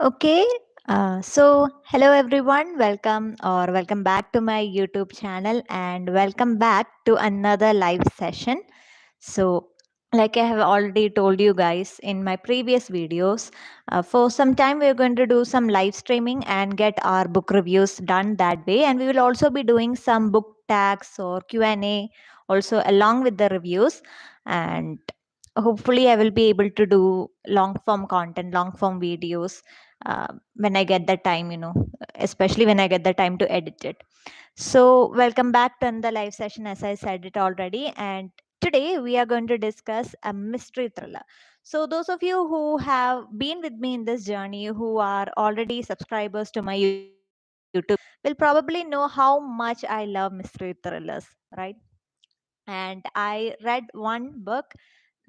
Okay, so hello everyone, welcome back to my YouTube channel and welcome back to another live session. So, like I have already told you guys in my previous videos, for some time we're going to do some live streaming and get our book reviews done that way, and we will also be doing some book tags or Q&A also along with the reviews, and hopefully I will be able to do long form content, long form videos when I get the time, especially when I get the time to edit it. So, welcome back to another live session, as I said it already. And today we are going to discuss a mystery thriller. So, those of you who have been with me in this journey, who are already subscribers to my YouTube, will probably know how much I love mystery thrillers, right? And I read one book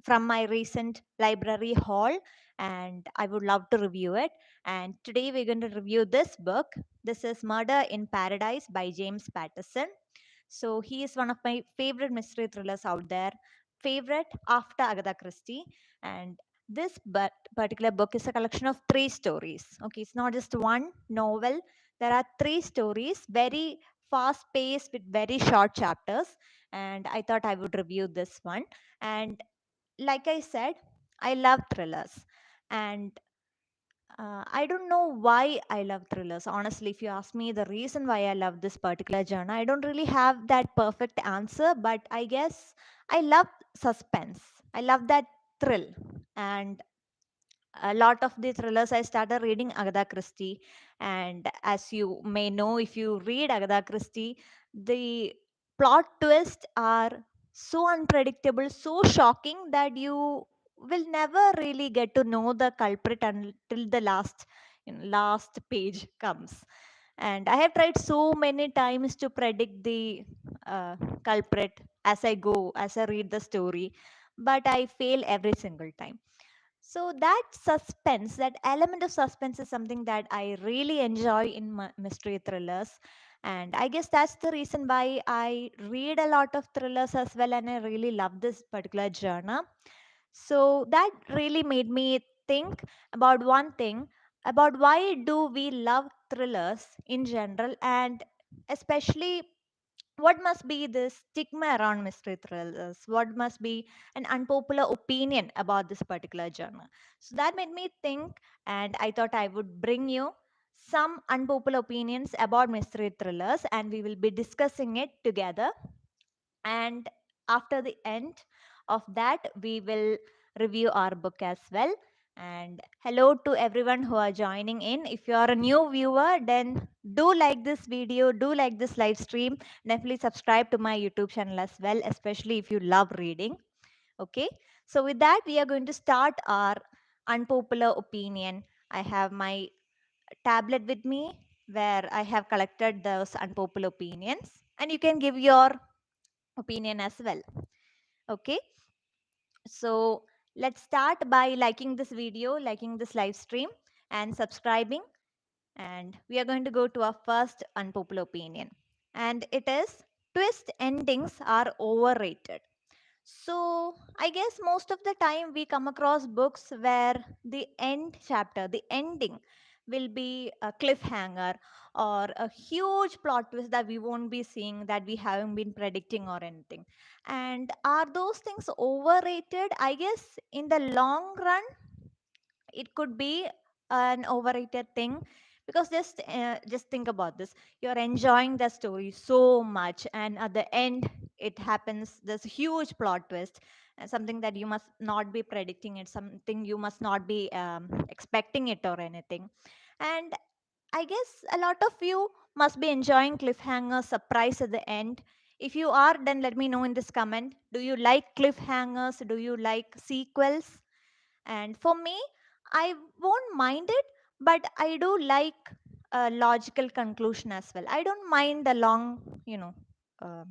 from my recent library haul, and I would love to review it. And today we're going to review this book. This is Murder in Paradise by James Patterson. So he is one of my favorite mystery thrillers out there, favorite after Agatha Christie. And this particular book is a collection of three stories. Okay, it's not just one novel. There are three stories, very fast paced with very short chapters. And I thought I would review this one. And like I said, I love thrillers. And I don't know why I love thrillers. Honestly, if you ask me the reason why I love this particular genre, I don't really have that perfect answer, but I guess I love suspense. I love that thrill. And a lot of the thrillers I started reading Agatha Christie, and as you may know, if you read Agatha Christie, the plot twists are so unpredictable, so shocking that you will never really get to know the culprit until the last page comes. And I have tried so many times to predict the uh, culprit as I read the story, but I fail every single time. So that suspense, that element of suspense is something that I really enjoy in mystery thrillers. And I guess that's the reason why I read a lot of thrillers as well, and I really love this particular genre. So that really made me think about one thing, about why do we love thrillers in general, and especially what must be the stigma around mystery thrillers? What must be an unpopular opinion about this particular genre? So that made me think, and I thought I would bring you some unpopular opinions about mystery thrillers, and we will be discussing it together. And after the end of that, we will review our book as well. And hello to everyone who are joining in. If you are a new viewer, then do like this video, do like this live stream. Definitely subscribe to my YouTube channel as well, especially if you love reading. Okay, so with that, we are going to start our unpopular opinion. I have my tablet with me where I have collected those unpopular opinions, and you can give your opinion as well. Okay, so let's start by liking this video, liking this live stream, and subscribing. And we are going to go to our first unpopular opinion, and it is twist endings are overrated. So, I guess most of the time we come across books where the end chapter, the ending, will be a cliffhanger or a huge plot twist that we won't be seeing, that we haven't been predicting or anything. And are those things overrated? I guess in the long run, it could be an overrated thing, because just think about this. You're enjoying the story so much, and at the end it happens this huge plot twist, something that you must not be predicting it, something you must not be expecting it or anything. And I guess a lot of you must be enjoying cliffhanger surprise at the end. If you are, then let me know in this comment. Do you like cliffhangers? Do you like sequels? And for me, I won't mind it, but I do like a logical conclusion as well. I don't mind a long, uh,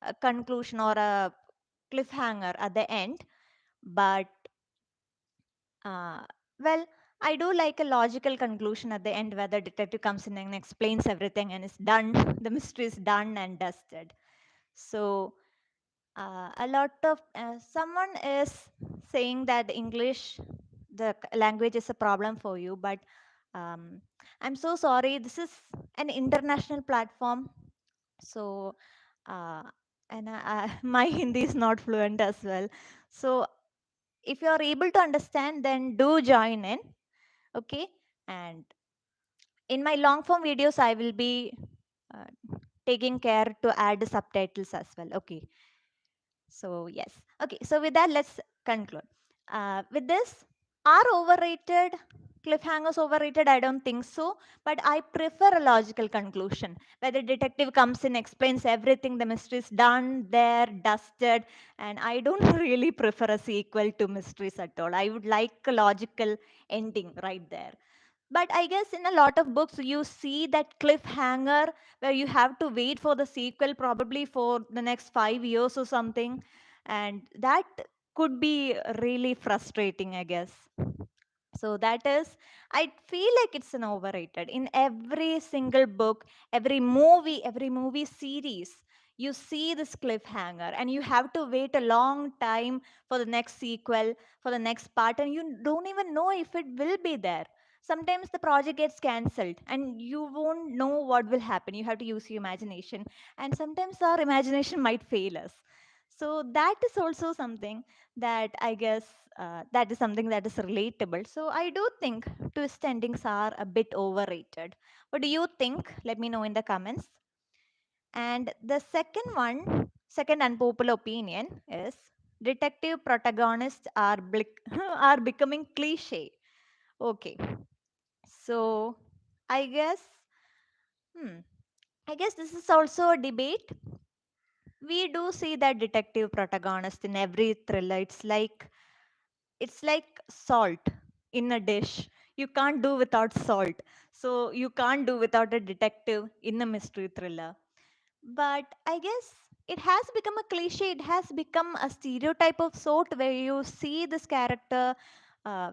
a conclusion or a cliffhanger at the end, but uh, well, I do like a logical conclusion at the end where the detective comes in and explains everything and is done. The mystery is done and dusted. So, a lot of someone is saying that English, the language is a problem for you, but Um, I'm so sorry. This is an international platform, so uh, my Hindi is not fluent as well. So if you are able to understand, then do join in. Okay, and in my long form videos, I will be uh, taking care to add subtitles as well. Okay. So yes. Okay. So with that, let's conclude. With this, are overrated cliffhangers overrated? I don't think so. But I prefer a logical conclusion where the detective comes in, explains everything, the mystery is done, there, dusted, and I don't really prefer a sequel to mysteries at all. I would like a logical ending right there. But I guess in a lot of books, you see that cliffhanger where you have to wait for the sequel probably for the next 5 years or something. And that could be really frustrating, I guess. So that is, I feel like it's an overrated. In every single book, every movie series, you see this cliffhanger and you have to wait a long time for the next sequel, for the next part, and you don't even know if it will be there. Sometimes the project gets cancelled and you won't know what will happen. You have to use your imagination, and sometimes our imagination might fail us. So that is also something that I guess that is something that is relatable. So I do think twist endings are a bit overrated. What do you think? Let me know in the comments. And the second one, second unpopular opinion is detective protagonists are are becoming cliche. Okay, so I guess, hmm, I guess this is also a debate. We do see that detective protagonist in every thriller. It's like salt in a dish. You can't do without salt. So you can't do without a detective in a mystery thriller. But I guess it has become a cliche. It has become a stereotype of sort where you see this character,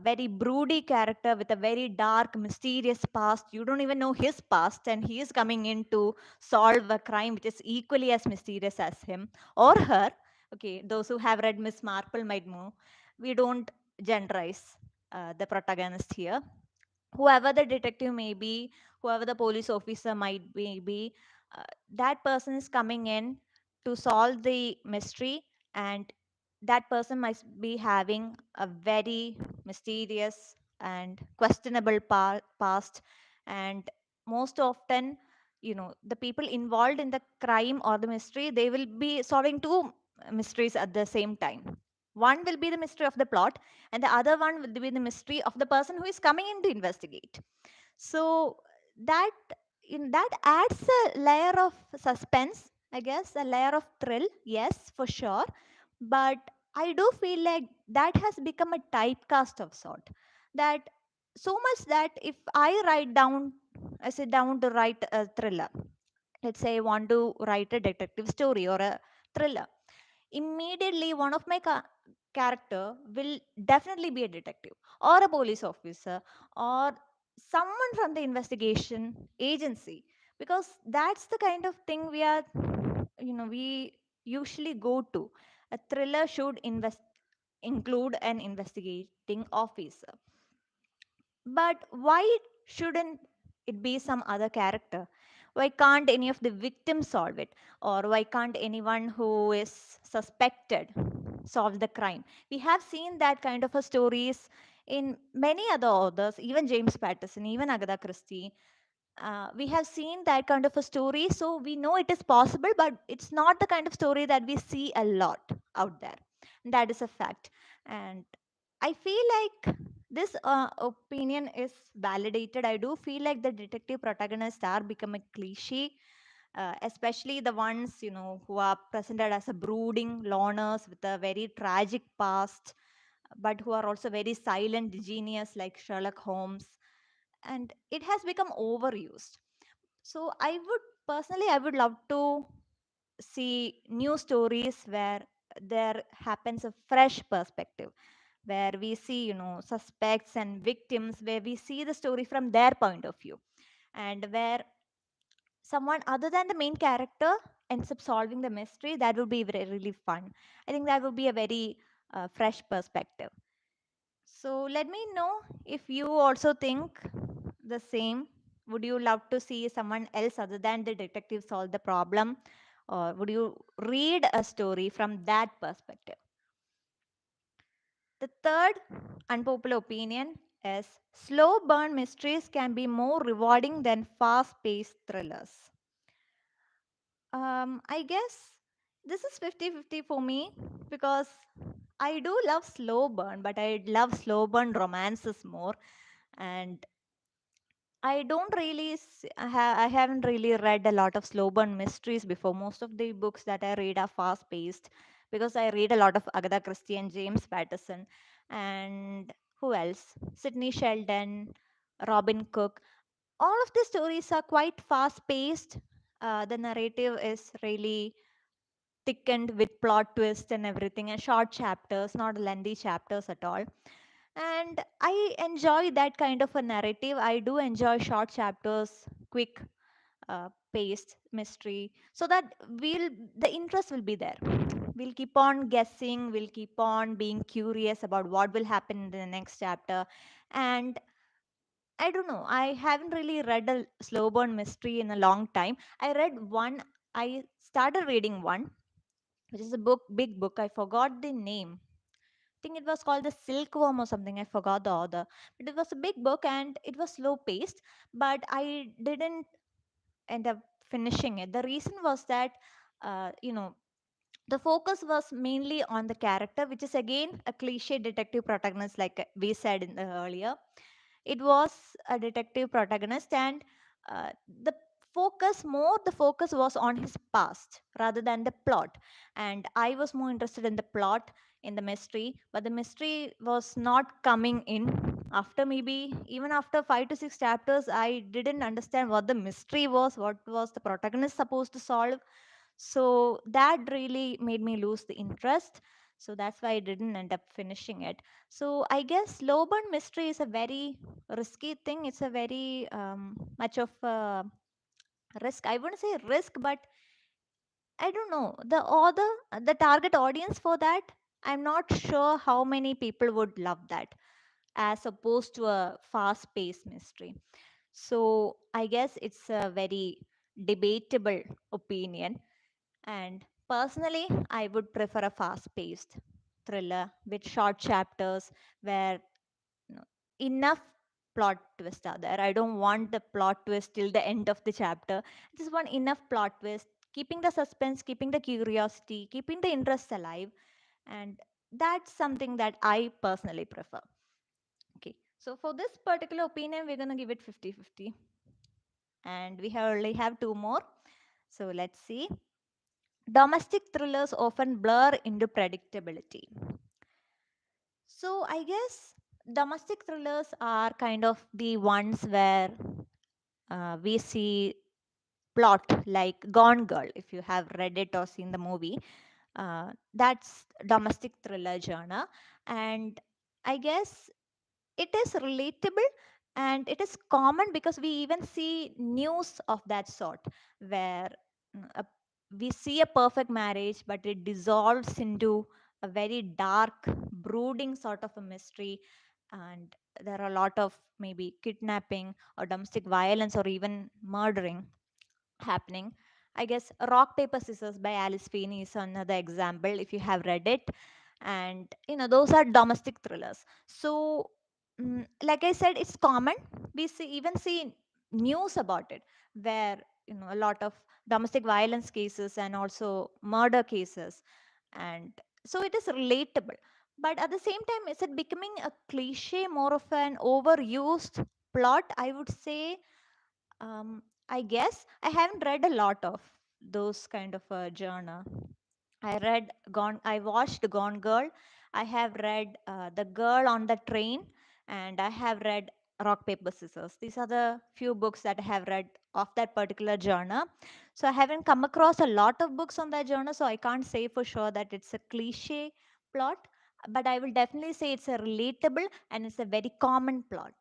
very broody character with a very dark, mysterious past. You don't even know his past, and he is coming in to solve a crime which is equally as mysterious as him or her. Okay, those who have read Miss Marple might know. We don't genderize the protagonist here. Whoever the detective may be, whoever the police officer might be, that person is coming in to solve the mystery, and that person must be having a very mysterious and questionable past. And most often, the people involved in the crime or the mystery, they will be solving two mysteries at the same time. One will be the mystery of the plot, and the other one will be the mystery of the person who is coming in to investigate. So that that adds a layer of suspense, I guess, a layer of thrill, yes, for sure. But I do feel like that has become a typecast of sort. That so much that if I sit down to write a thriller, let's say I want to write a detective story or a thriller, immediately one of my character will definitely be a detective or a police officer or someone from the investigation agency, because that's the kind of thing we usually go to. A thriller should include an investigating officer. But why shouldn't it be some other character? Why can't any of the victims solve it? Or why can't anyone who is suspected solve the crime? We have seen that kind of a stories in many other authors, even James Patterson, even Agatha Christie. We have seen that kind of a story, so we know it is possible, but it's not the kind of story that we see a lot out there. That is a fact. And I feel like this opinion is validated. I do feel like the detective protagonists are becoming cliche, especially the ones who are presented as a brooding loners with a very tragic past, but who are also very silent genius like Sherlock Holmes. And it has become overused. So I would love to see new stories where there happens a fresh perspective, where we see suspects and victims, where we see the story from their point of view, and where someone other than the main character ends up solving the mystery. That would be very really fun. I think that would be a very fresh perspective. So let me know if you also think the same? Would you love to see someone else other than the detective solve the problem? Or would you read a story from that perspective? The third unpopular opinion is slow burn mysteries can be more rewarding than fast paced thrillers. I guess this is 50-50 for me because I do love slow burn, but I love slow burn romances more. And I don't really, I haven't really read a lot of slow burn mysteries before. Most of the books that I read are fast paced because I read a lot of Agatha Christie and James Patterson. And who else? Sidney Sheldon, Robin Cook. All of the stories are quite fast paced. The narrative is really thickened with plot twists and everything, and short chapters, not lengthy chapters at all. And I enjoy that kind of a narrative. I do enjoy short chapters, quick paced mystery, so that the interest will be there. We'll keep on guessing, we'll keep on being curious about what will happen in the next chapter. And I don't know, I haven't really read a slow burn mystery in a long time. I read one, I started reading one, which is a big book. I forgot the name. I think it was called The Silkworm or something. I forgot the author. But it was a big book and it was slow paced, but I didn't end up finishing it. The reason was that, the focus was mainly on the character, which is again a cliche detective protagonist, like we said in the earlier. It was a detective protagonist, and the the focus was on his past rather than the plot. And I was more interested in the plot, in the mystery, but the mystery was not coming in. After maybe even after 5 to 6 chapters, I didn't understand what the mystery was, what was the protagonist supposed to solve. So that really made me lose the interest. So that's why I didn't end up finishing it. So I guess slow burn mystery is a very risky thing. It's a very much of a risk. I wouldn't say risk, but I don't know. The target audience for that, I'm not sure how many people would love that as opposed to a fast paced mystery. So I guess it's a very debatable opinion. And personally, I would prefer a fast paced thriller with short chapters where know, enough plot twist are there. I don't want the plot twist till the end of the chapter. I just want enough plot twist, keeping the suspense, keeping the curiosity, keeping the interest alive. And that's something that I personally prefer. Okay. So for this particular opinion, we're going to give it 50-50. And we only have two more. So let's see. Domestic thrillers often blur into predictability. So I guess domestic thrillers are kind of the ones where we see plot like Gone Girl. If you have read it or seen the movie, that's domestic thriller genre, and I guess it is relatable and it is common because we even see news of that sort where mm, a, we see a perfect marriage but it dissolves into a very dark brooding sort of a mystery, and there are a lot of maybe kidnapping or domestic violence or even murdering happening. I guess Rock Paper Scissors by Alice Feeney is another example if you have read it. And those are domestic thrillers. So like I said, it's common. We even see news about it where a lot of domestic violence cases and also murder cases. And so it is relatable. But at the same time, is it becoming a cliche, more of an overused plot? I would say I guess I haven't read a lot of those kind of a genre. I watched Gone Girl. I have read The Girl on the Train, and I have read Rock, Paper, Scissors. These are the few books that I have read of that particular genre. So I haven't come across a lot of books on that genre, so I can't say for sure that it's a cliche plot, but I will definitely say it's a relatable and it's a very common plot.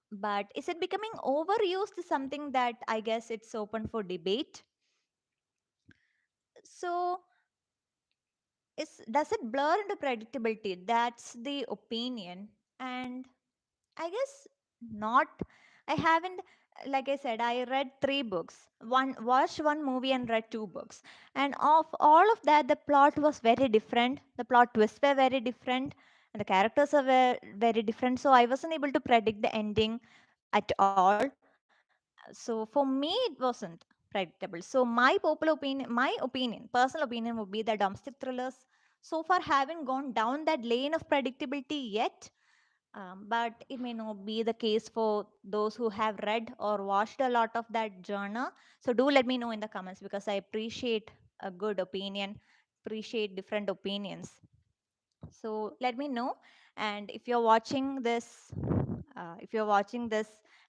But is it becoming overused? Is something that I guess it's open for debate. So does it blur into predictability? That's the opinion. And I guess not. I haven't, like I said, I read three books, one watched one movie and read two books. And of all of that, the plot was very different. The plot twists were very different. And the characters are very different. So I wasn't able to predict the ending at all. So for me, it wasn't predictable. So my personal opinion would be that domestic thrillers so far haven't gone down that lane of predictability yet. But it may not be the case for those who have read or watched a lot of that genre. So do let me know in the comments because I appreciate a good opinion, appreciate different opinions. So let me know. And if you're watching this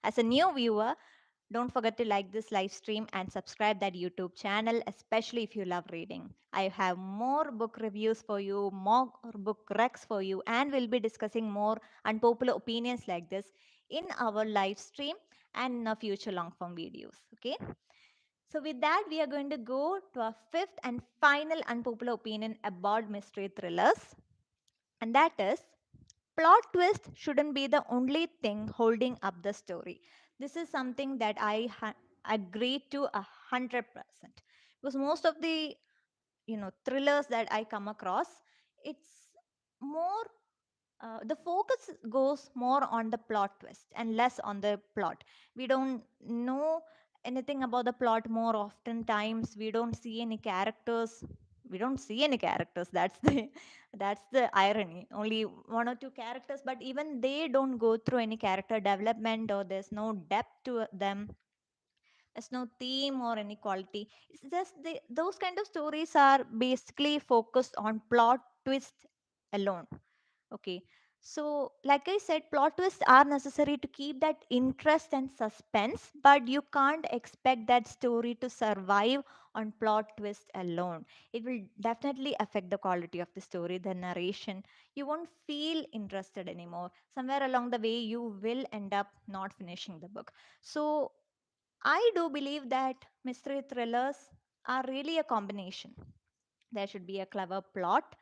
as a new viewer, don't forget to like this live stream and subscribe that YouTube channel, especially if you love reading. I have more book reviews for you, more book recs for you, and we'll be discussing more unpopular opinions like this in our live stream and in our future long form videos. Okay. So with that, we are going to go to our fifth and final unpopular opinion about mystery thrillers, and that is plot twist shouldn't be the only thing holding up the story. This is something that agree to 100%, because most of the thrillers that I come across, it's more the focus goes more on the plot twist and less on the plot. We don't know anything about the plot. More often times we don't see any characters. That's the that's the irony. Only one or two characters, but even they don't go through any character development, or there's no depth to them. There's no theme or any quality. It's just those kind of stories are basically focused on plot twist alone. Okay. So, like I said, plot twists are necessary to keep that interest and suspense, but you can't expect that story to survive on plot twist alone. It will definitely affect the quality of the story, the narration. You won't feel interested anymore. Somewhere along the way, you will end up not finishing the book. So, I do believe that mystery thrillers are really a combination. There should be a clever plot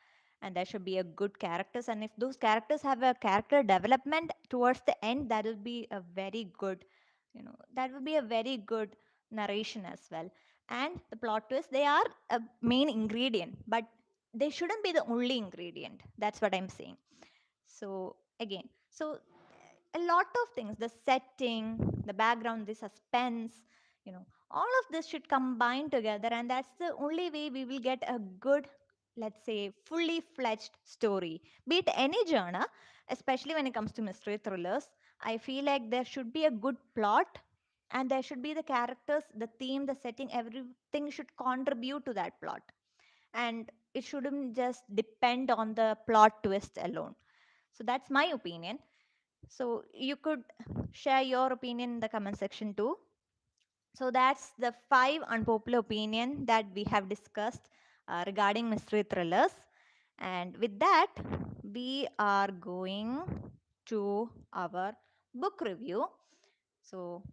and there should be a good characters, and if those characters have a character development towards the end, that will be a very good, that will be a very good narration as well. And the plot twist, they are a main ingredient, but they shouldn't be the only ingredient. That's what I'm saying. So again, so a lot of things, the setting, the background, the suspense, all of this should combine together, and that's the only way we will get a good, let's say, fully fledged story, be it any genre. Especially when it comes to mystery thrillers, I feel like there should be a good plot, and there should be the characters, the theme, the setting, everything should contribute to that plot, and it shouldn't just depend on the plot twist alone. So that's my opinion. So you could share your opinion in the comment section too. So that's the five unpopular opinion that we have discussed regarding mystery thrillers. And with that, we are going to our book review. So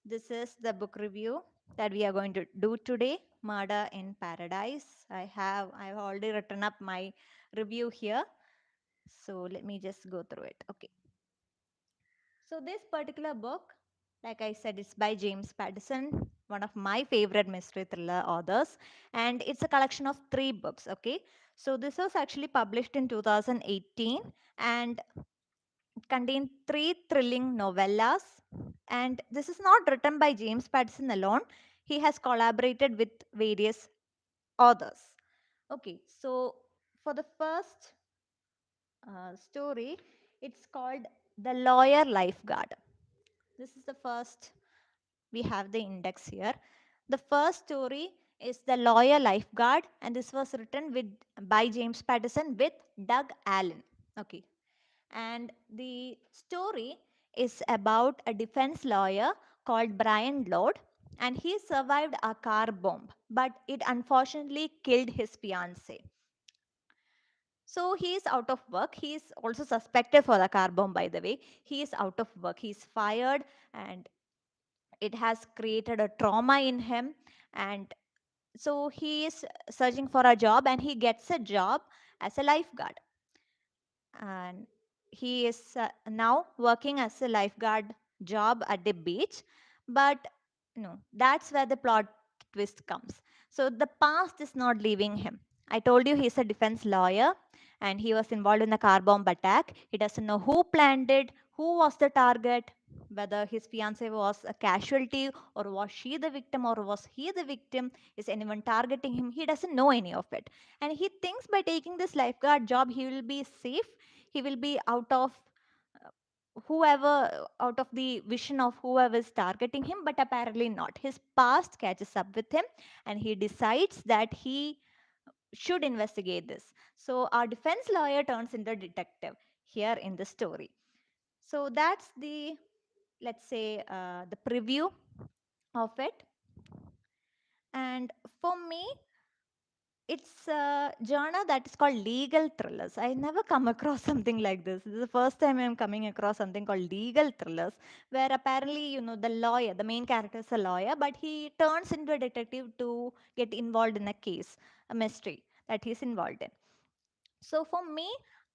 this is the book review that we are going to do today, Murder in Paradise. I've already written up my review here. So let me just go through it. Okay. So this particular book, like I said, it's by James Patterson, one of my favorite mystery thriller authors, and it's a collection of three books. Okay, so this was actually published in 2018, and it contained three thrilling novellas. And this is not written by James Patterson alone; he has collaborated with various authors. Okay, so for the first story, it's called The Lawyer Lifeguard. This is the first, we have the index here. The first story is The Lawyer Lifeguard, and this was written with by James Patterson with Doug Allen. Okay. And the story is about a defense lawyer called Brian Lord, and he survived a car bomb, but it unfortunately killed his fiancee. So he is out of work. He is also suspected for the car bomb, by the way. He is out of work. He is fired, and it has created a trauma in him. And so he is searching for a job, and he gets a job as a lifeguard. And he is now working as a lifeguard job at the beach. But no, that's where the plot twist comes. So the past is not leaving him. I told you he's a defense lawyer and he was involved in the car bomb attack. He doesn't know who planned it, who was the target, whether his fiancee was a casualty, or was she the victim, or was he the victim, is anyone targeting him. He doesn't know any of it, and he thinks by taking this lifeguard job he will be safe, he will be out of uh, whoever, out of the vision of whoever is targeting him. But apparently not. His past catches up with him and he decides that he should investigate this. So our defense lawyer turns into a detective here in the story. So that's the, let's say, the preview of it. And for me, it's a genre that is called legal thrillers. I never come across something like this. This is the first time I'm coming across something called legal thrillers, where apparently, the lawyer, the main character is a lawyer, but he turns into a detective to get involved in a case, a mystery that he's involved in. So for me,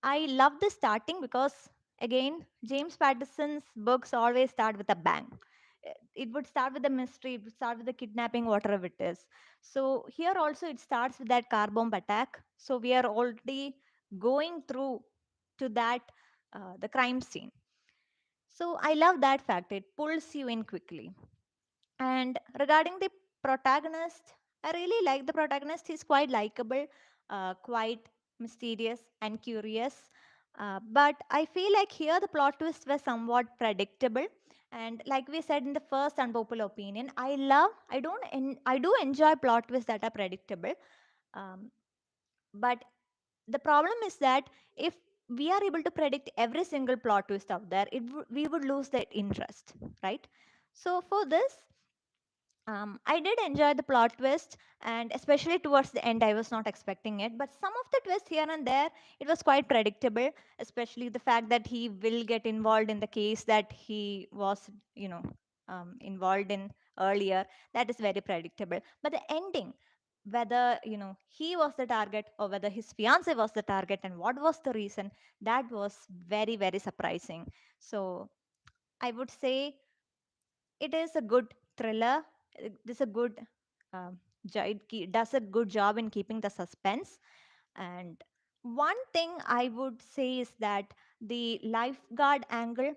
I love the starting because, again, James Patterson's books always start with a bang. It would start with a mystery, it would start with a kidnapping, whatever it is. So here also it starts with that car bomb attack. So we are already going through to that, the crime scene. So I love that fact. It pulls you in quickly. And regarding the protagonist, I really like the protagonist. He's quite likable, quite mysterious and curious. But I feel like here the plot twists were somewhat predictable. And like we said in the first unpopular opinion, I do enjoy plot twists that are predictable. Um, but the problem is that if we are able to predict every single plot twist out there, we would lose that interest, right? So for this, I did enjoy the plot twist, and especially towards the end, I was not expecting it. But some of the twists here and there, it was quite predictable, especially the fact that he will get involved in the case that he was, involved in earlier. That is very predictable. But the ending, whether, he was the target or whether his fiance was the target and what was the reason, that was very, very surprising. So I would say it is a good thriller. It is a good, it does a good job in keeping the suspense. And one thing I would say is that the lifeguard angle,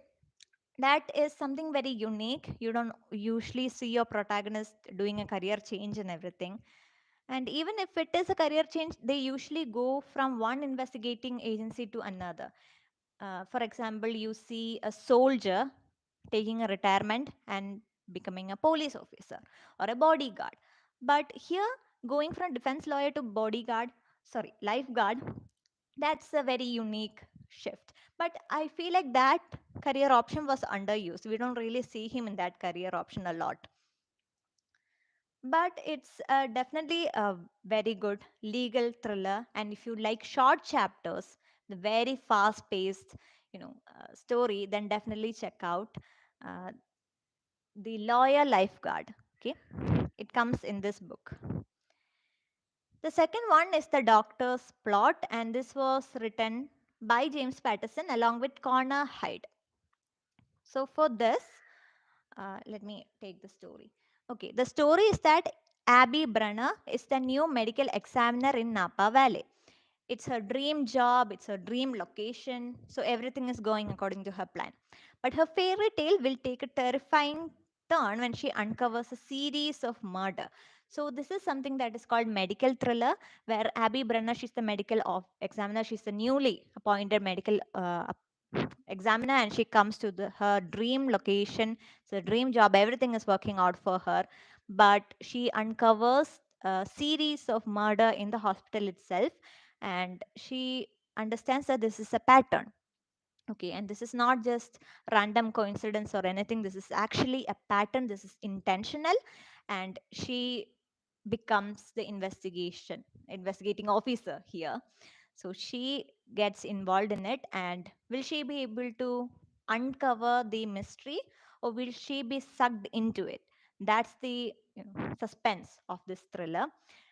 that is something very unique. You don't usually see your protagonist doing a career change and everything. And even if it is a career change, they usually go from one investigating agency to another. For example, you see a soldier taking a retirement and becoming a police officer or a bodyguard. But here, going from defense lawyer to bodyguard, sorry, lifeguard, that's a very unique shift. But I feel like that career option was underused. We don't really see him in that career option a lot. But it's definitely a very good legal thriller. And if you like short chapters, the very fast paced, story, then definitely check out uh, The Lawyer Lifeguard. Okay, it comes in this book. The second one is The Doctor's Plot, and this was written by James Patterson along with Connor Hyde. So for this, let me take the story. Okay, the story is that Abby Brunner is the new medical examiner in Napa Valley. It's her dream job, it's her dream location, so everything is going according to her plan. But her fairy tale will take a terrifying turn when she uncovers a series of murder. So this is something that is called medical thriller, where Abby Brenner, she's the medical examiner, she's the newly appointed medical examiner, and she comes to her dream location. It's a dream job, everything is working out for her, but she uncovers a series of murder in the hospital itself, and she understands that this is a pattern. Okay, and this is not just random coincidence or anything. This is actually a pattern. This is intentional, and she becomes the investigating officer here. So she gets involved in it, and will she be able to uncover the mystery, or will she be sucked into it? That's the, suspense of this thriller.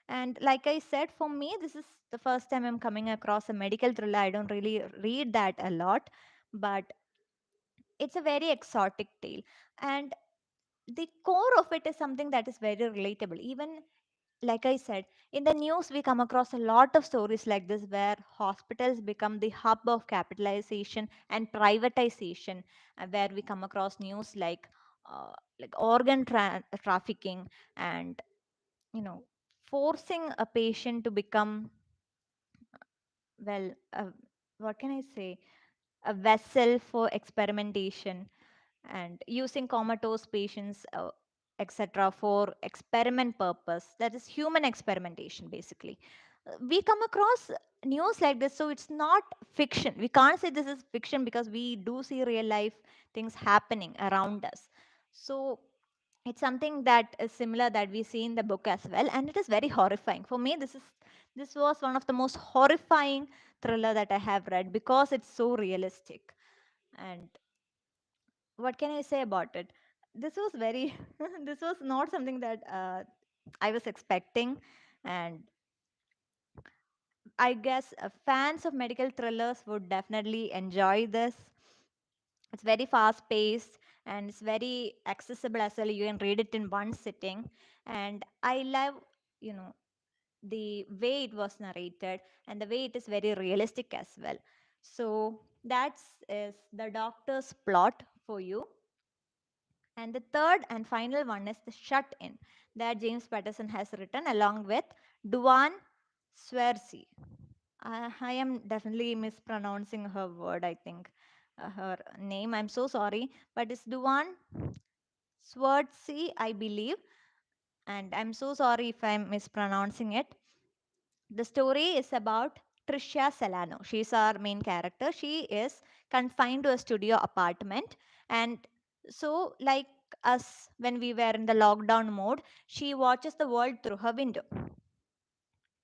And like I said, for me, this is the first time I'm coming across a medical thriller. I don't really read that a lot, but it's a very exotic tale, and the core of it is something that is very relatable. Even like I said, in the news, we come across a lot of stories like this where hospitals become the hub of capitalization and privatization, where we come across news like organ trafficking and, you know, forcing a patient to become, well, what can I say, a vessel for experimentation, and using comatose patients, etc., for experiment purpose. That is human experimentation, basically. We come across news like this, so it's not fiction. We can't say this is fiction because we do see real life things happening around us. So it's something that is similar that we see in the book as well, and it is very horrifying. For me, this was one of the most horrifying thriller that I have read because it's so realistic. And what can I say about it? This was very, this was not something that I was expecting. And I guess fans of medical thrillers would definitely enjoy this. It's very fast paced and it's very accessible as well. You can read it in one sitting. And I love, you know, the way it was narrated and the way it is very realistic as well. So that's is the doctor's plot for you. And the third and final one is the shut in that James Patterson has written along with Duan Swersey. I am definitely mispronouncing her word, I think, her name. I'm so sorry, but it's Duan Swersey, I believe. And I'm so sorry if I'm mispronouncing it. The story is about Tricia Celano. She's our main character. She is confined to a studio apartment. And so, like us, when we were in the lockdown mode, she watches the world through her window.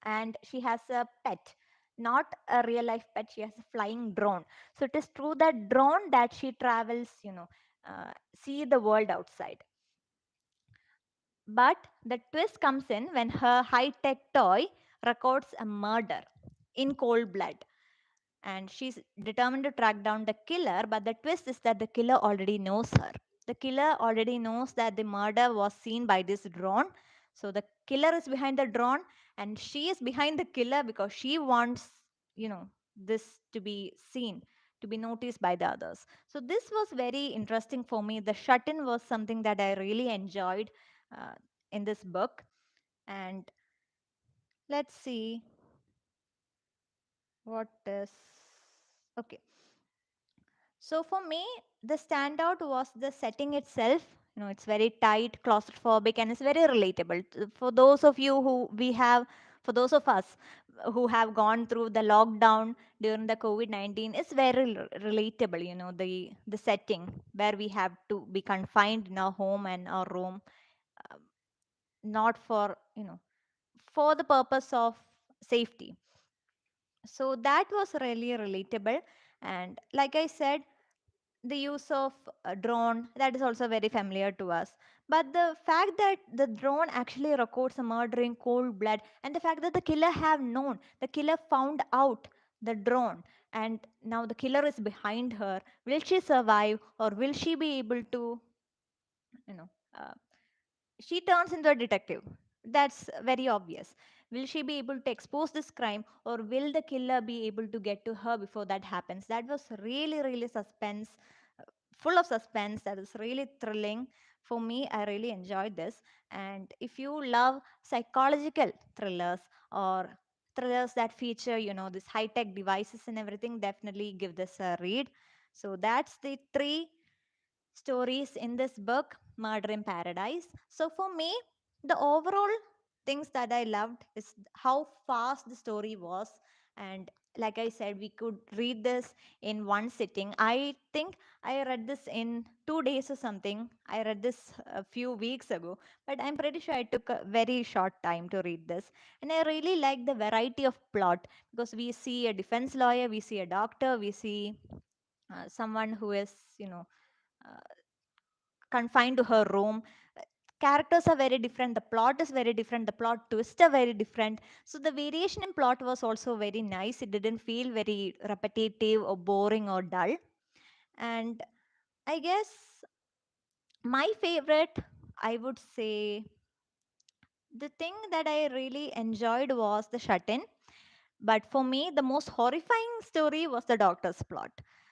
And she has a pet, not a real life pet. She has a flying drone. So, it is through that drone that she travels, see the world outside. But the twist comes in when her high tech toy records a murder in cold blood, and she's determined to track down the killer. But the twist is that the killer already knows her. The killer already knows that the murder was seen by this drone. So the killer is behind the drone, and she is behind the killer because she wants, this to be seen, to be noticed by the others. So this was very interesting for me. The shut in was something that I really enjoyed uh, in this book. And let's see what is okay. So for me, the standout was the setting itself. It's very tight, claustrophobic, and it's very relatable. For those of you for those of us who have gone through the lockdown during the COVID-19, it's very relatable. The setting where we have to be confined in our home and our room, uh, not for for the purpose of safety. So that was really relatable. And like I said, the use of a drone, that is also very familiar to us. But the fact that the drone actually records a murder in cold blood, and the fact that the killer found out the drone, and now the killer is behind her, will she survive, or will she be able to, you know uh, she turns into a detective. That's very obvious. Will she be able to expose this crime, or will the killer be able to get to her before that happens? That was really, really full of suspense. That is really thrilling. For me, I really enjoyed this. And if you love psychological thrillers or thrillers that feature, this high tech devices and everything, definitely give this a read. So that's the three stories in this book, Murder in Paradise. So for me, the overall things that I loved is how fast the story was. And like I said, we could read this in one sitting. I think I read this in 2 days or something. I read this a few weeks ago, but I'm pretty sure I took a very short time to read this. And I really like the variety of plot because we see a defense lawyer, we see a doctor, we see someone who is, uh, confined to her room. Characters are very different, the plot is very different, the plot twists are very different. So the variation in plot was also very nice. It didn't feel very repetitive or boring or dull. And I guess my favorite, I would say, the thing that I really enjoyed was the shut in. But for me, the most horrifying story was the doctor's plot.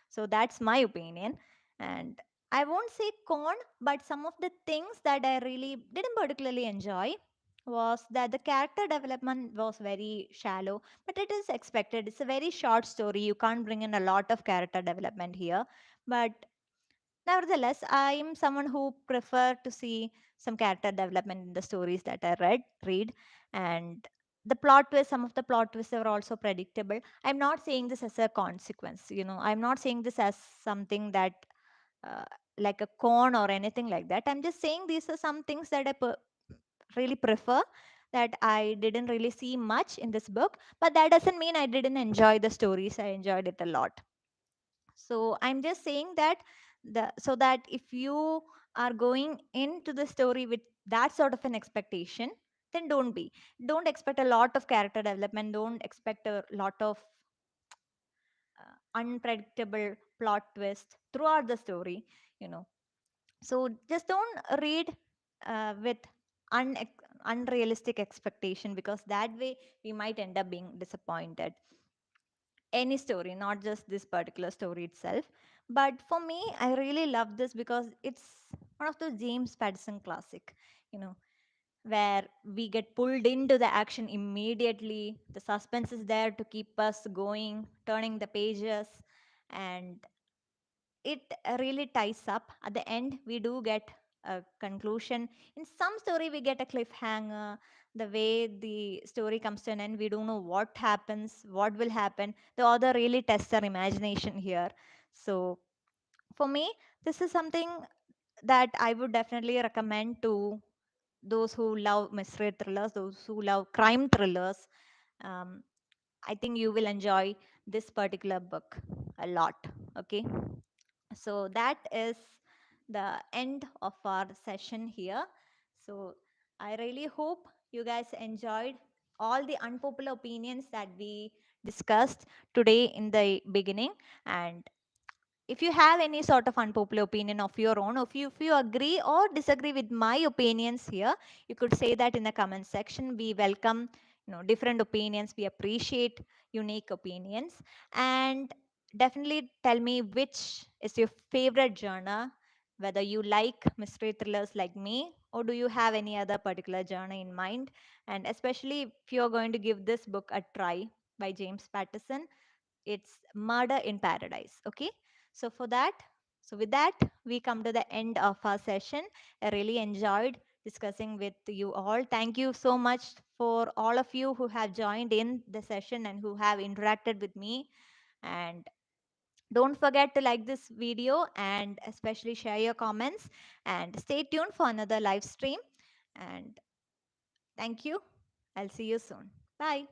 So that's my opinion. And I won't say con, but some of the things that I really didn't particularly enjoy was that the character development was very shallow, but it is expected. It's a very short story. You can't bring in a lot of character development here. But nevertheless, I am someone who prefer to see some character development in the stories that I read, and the plot twist. Some of the plot twists are also predictable. I'm not saying this as a consequence. I'm not saying this as something that uh, like a con or anything like that. I'm just saying these are some things that really prefer that I didn't really see much in this book, but that doesn't mean I didn't enjoy the stories. I enjoyed it a lot. So I'm just saying that so that if you are going into the story with that sort of an expectation, then don't expect a lot of character development, don't expect a lot of unpredictable plot twist throughout the story, you know so just don't read with un- unrealistic expectation, because that way we might end up being disappointed. Any story, not just this particular story itself. But for me, I really love this because it's one of those James Patterson classic, you know, where we get pulled into the action immediately. The suspense is there to keep us going, turning the pages, and it really ties up. At the end, we do get a conclusion. In some story, we get a cliffhanger. The way the story comes to an end, we don't know what happens, what will happen. The author really tests our imagination here. So, for me, this is something that I would definitely recommend to those who love mystery thrillers, those who love crime thrillers. Um, I think you will enjoy this particular book a lot. Okay. So that is the end of our session here. So I really hope you guys enjoyed all the unpopular opinions that we discussed today in the beginning. And if you have any sort of unpopular opinion of your own, if you agree or disagree with my opinions here, you could say that in the comment section. We welcome different opinions. We appreciate unique opinions. And definitely tell me which is your favorite genre, whether you like mystery thrillers like me, or do you have any other particular genre in mind. And especially if you're going to give this book a try, by James Patterson, it's Murder in Paradise. Okay. So for that, so with that, we come to the end of our session. I really enjoyed discussing with you all. Thank you so much for all of you who have joined in the session and who have interacted with me. And don't forget to like this video and especially share your comments, and stay tuned for another live stream. And thank you. I'll see you soon. Bye.